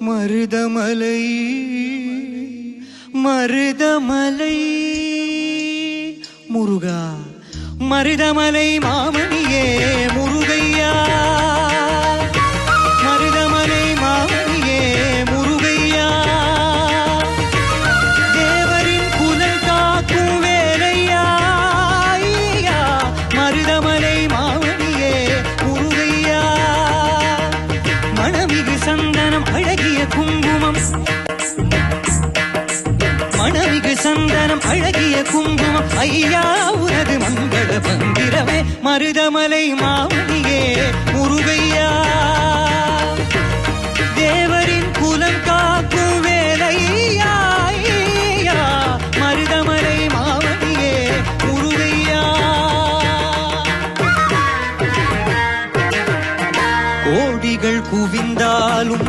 மருதமலை மருதமலை முருகா மருதமலை மாமணியே முருகையா மருதமலை மாமணியே முருகையா தேவரின் குலம் காக்கும் வேலையா மருதமலை மாமணியே முருகையா மணமிகு சந்தனம் அழகிய குங்குமம் மணமிகு சந்தனம் அழகிய குங்குமம் ஐயா உனது மங்கள பந்திரமே மருதமலை மாமணியே முருகையா தேவரின் குலம் காக்கும் வேலையா மருதமலை மாமணியே முருகையா கோடிகள் குவிந்தாலும்